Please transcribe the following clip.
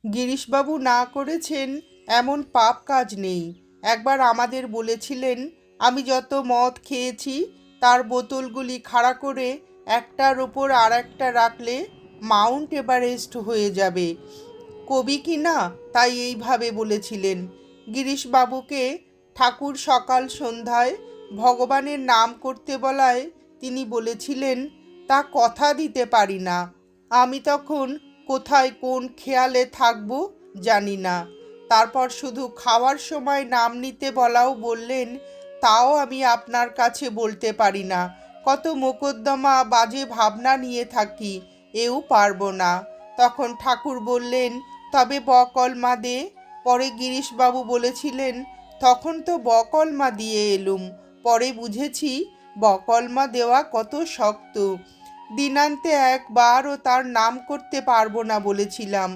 গিরিশবাবু না করেছেন এমন পাপ কাজ নেই। একবার আমাদের বলেছিলেন, আমি যত মদ খেয়েছি তার বোতলগুলি খাড়া করে একটার ওপর আর একটা রাখলে মাউন্ট এভারেস্ট হয়ে যাবে। কবি কি না, তাই এইভাবে বলেছিলেন। গিরিশবাবুকে ঠাকুর সকাল সন্ধ্যায় ভগবানের নাম করতে বলায় তিনি বলেছিলেন, তা কথা দিতে পারি না। আমি তখন কোথায় কোন খেয়ালে থাকবো জানি না। তারপর শুধু খাওয়ার সময় নাম নিতে বলাও বললেন, তাও আমি আপনার কাছে বলতে পারি না। কত মোকদ্দমা বাজে ভাবনা নিয়ে থাকি, এও পারবো না। তখন ঠাকুর বললেন, তবে বকলমা দে। পরে গিরিশবাবু বলেছিলেন, তখন তো বকলমা দিয়ে এলুম, পরে বুঝেছি বকলমা দেওয়া কত শক্ত। দিনান্তে একবারও তার নাম করতে পারবো না বলেছিলাম,